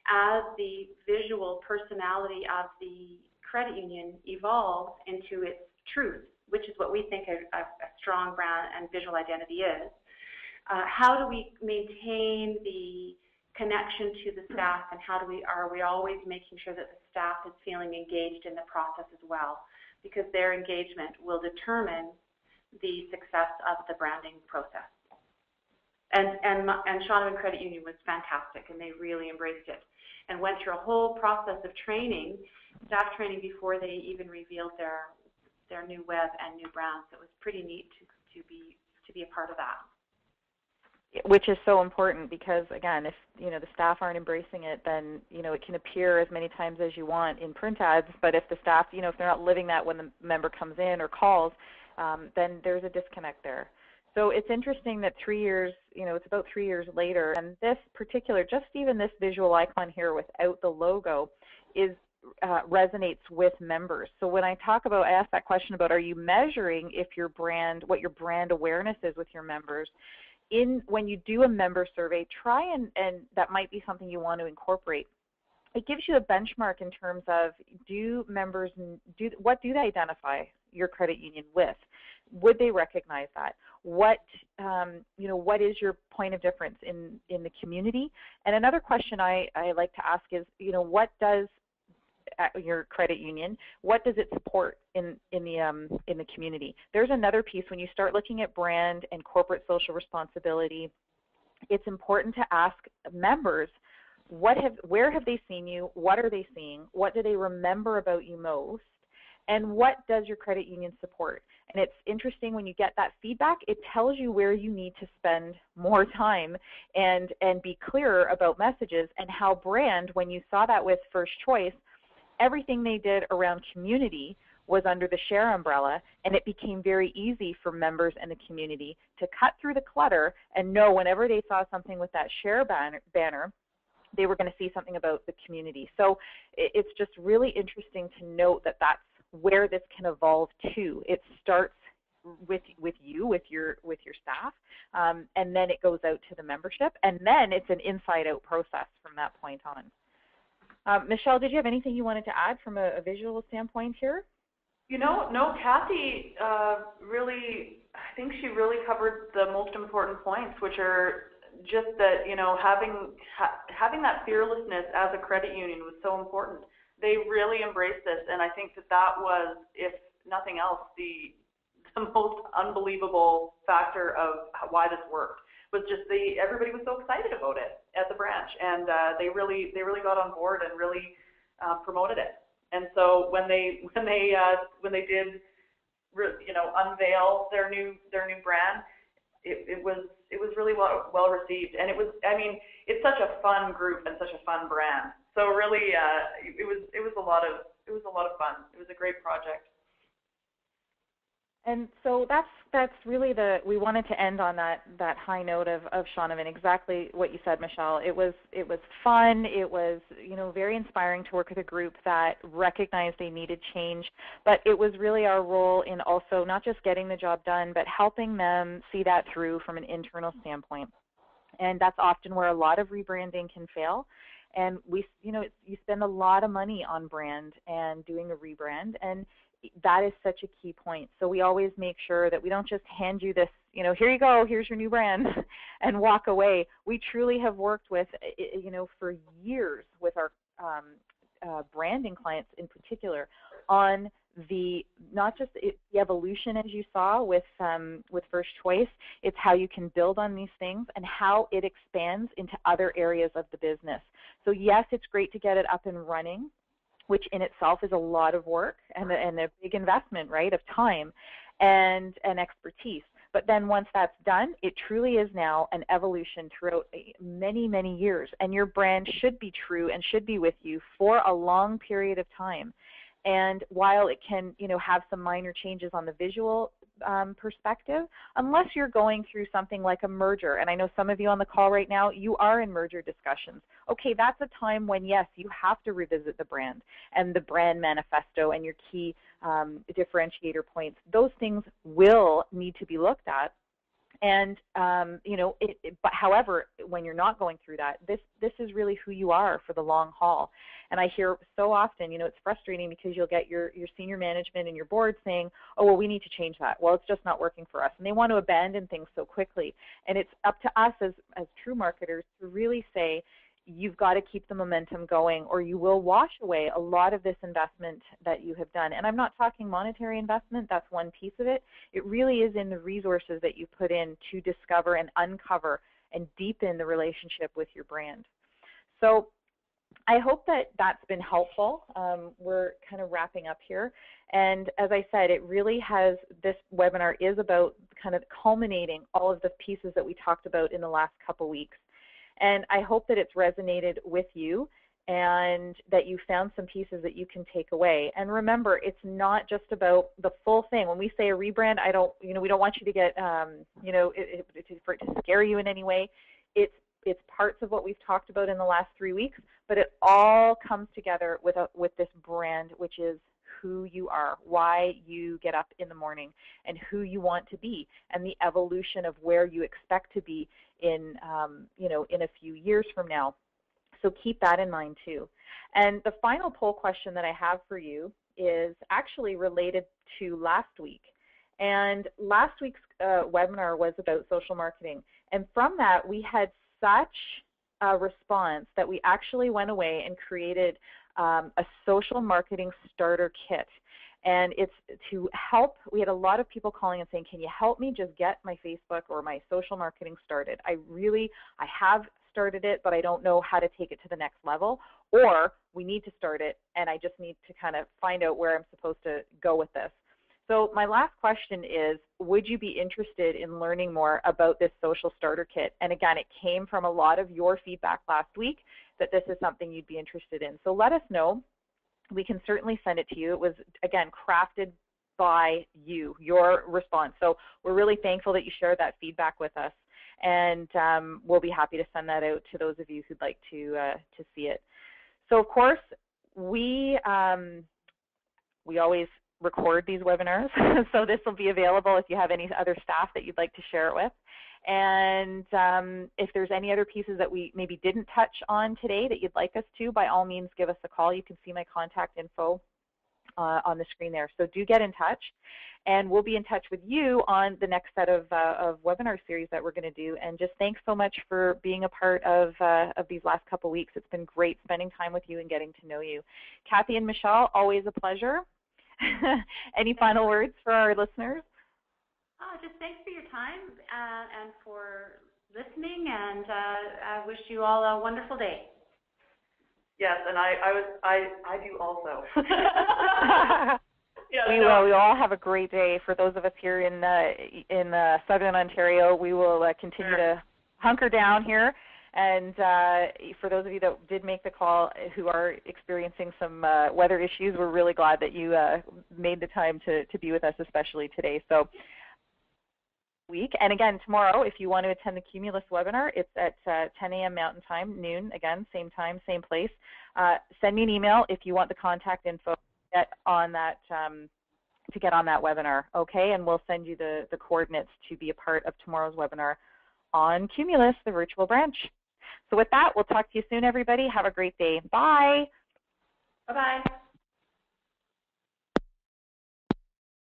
as the visual personality of the credit union evolves into its truth, which is what we think a strong brand and visual identity is. How do we maintain the connection to the staff, and are we always making sure that the staff is feeling engaged in the process as well? Because their engagement will determine the success of the branding process. And Shaunavon Credit Union was fantastic, and they really embraced it and went through a whole process of training, staff training, before they even revealed their new web and new brand. So it was pretty neat to be a part of that. Which is so important, because again, if the staff aren't embracing it, then it can appear as many times as you want in print ads. But if the staff, if they're not living that when the member comes in or calls, then there's a disconnect there. So it's interesting that 3 years, it's about 3 years later, and this particular, just even this visual icon here without the logo, resonates with members. So when I ask that question about, are you measuring what your brand awareness is with your members? When you do a member survey, try and that might be something you want to incorporate. It gives you a benchmark in terms of, what do they identify your credit union with? Would they recognize that? What is your point of difference in the community? And another question I like to ask is, what does your credit union, what does it support in the community? There's another piece. When you start looking at brand and corporate social responsibility, it's important to ask members, where have they seen you? What are they seeing? What do they remember about you most? And what does your credit union support? And it's interesting, when you get that feedback, it tells you where you need to spend more time and be clearer about messages, and how brand, when you saw that with First Choice, everything they did around community was under the share umbrella, and it became very easy for members in the community to cut through the clutter and know whenever they saw something with that share banner, they were going to see something about the community. So it's just really interesting to note that that's where this can evolve to. It starts with you, with your staff, and then it goes out to the membership, and then it's an inside-out process from that point on. Michelle, did you have anything you wanted to add from a visual standpoint here? You know, no, Kathy really, I think she really covered the most important points, which are just that, you know, having that fearlessness as a credit union was so important. They really embraced this, and I think that was, if nothing else, the most unbelievable factor of why this worked was just everybody was so excited about it at the branch, and they really got on board and really promoted it. And so when they did, you know, unveil their new brand, it was really well received, and it was, I mean, it's such a fun group and such a fun brand. So really, it was a lot of fun. It was a great project. And so that's really we wanted to end on that high note of Shaunavon, exactly what you said, Michelle. It was fun. It was, you know, very inspiring to work with a group that recognized they needed change, but it was really our role in also not just getting the job done, but helping them see that through from an internal standpoint. And that's often where a lot of rebranding can fail. And you spend a lot of money on brand and doing a rebrand, and that is such a key point. So we always make sure that we don't just hand you this, you know, here you go, here's your new brand, and walk away. We truly have worked with, you know, for years with our branding clients in particular on not just the evolution, as you saw with First Choice. It's how you can build on these things and how it expands into other areas of the business. So yes, it's great to get it up and running, which in itself is a lot of work and a big investment, right, of time and expertise. But then once that's done, it truly is now an evolution throughout many, many years. And your brand should be true and should be with you for a long period of time. And while it can, you know, have some minor changes on the visual perspective, unless you're going through something like a merger, and I know some of you on the call right now, you are in merger discussions. Okay, that's a time when, yes, you have to revisit the brand and the brand manifesto and your key differentiator points. Those things will need to be looked at. And, you know, but however, when you're not going through that, this is really who you are for the long haul. And I hear so often, you know, it's frustrating because you'll get your senior management and your board saying, oh, well, we need to change that. Well, it's just not working for us. And they want to abandon things so quickly. And it's up to us as true marketers to really say, you've got to keep the momentum going, or you will wash away a lot of this investment that you have done. And I'm not talking monetary investment, that's one piece of it. It really is in the resources that you put in to discover and uncover and deepen the relationship with your brand. So I hope that that's been helpful. We're kind of wrapping up here. And as I said, it really has, this webinar is about kind of culminating all of the pieces that we talked about in the last couple weeks. And I hope that it's resonated with you and that you found some pieces that you can take away. And remember, it's not just about the full thing. When we say a rebrand, we don't want you to get, for it to scare you in any way. It's parts of what we've talked about in the last 3 weeks, but it all comes together with this brand, which is who you are, why you get up in the morning, and who you want to be, and the evolution of where you expect to be in a few years from now. So keep that in mind too. And the final poll question that I have for you is actually related to last week. And last week's webinar was about social marketing. And from that, we had such a response that we actually went away and created a social marketing starter kit. And it's to help, we had a lot of people calling and saying, can you help me just get my Facebook or my social marketing started? I have started it, but I don't know how to take it to the next level, or we need to start it and I just need to kind of find out where I'm supposed to go with this. So my last question is, would you be interested in learning more about this social starter kit? And again, it came from a lot of your feedback last week that this is something you'd be interested in. So let us know. we can certainly send it to you. It was, again, crafted by you, your response. So we're really thankful that you shared that feedback with us, and we'll be happy to send that out to those of you who'd like to see it. So of course, we always record these webinars, so this will be available if you have any other staff that you'd like to share it with. And if there's any other pieces that we maybe didn't touch on today that you'd like us to, by all means give us a call. You can see my contact info on the screen there. So do get in touch, and we'll be in touch with you on the next set of webinar series that we're going to do. And just thanks so much for being a part of these last couple weeks. It's been great spending time with you and getting to know you. Kathy and Michelle, always a pleasure. Any final words for our listeners? Just thanks for your time and for listening, and I wish you all a wonderful day. Yes, and I do also. Yeah, we will. We all have a great day. For those of us here in Southern Ontario, we will continue to hunker down here. And for those of you that did make the call who are experiencing some weather issues, we're really glad that you made the time to be with us, especially today. So, week. And again, tomorrow, if you want to attend the Cumulus webinar, it's at 10 a.m. Mountain Time, noon, again, same time, same place. Send me an email if you want the contact info to get on that webinar, okay? And we'll send you the coordinates to be a part of tomorrow's webinar on Cumulus, the virtual branch. So with that, we'll talk to you soon, everybody. Have a great day. Bye. Bye-bye.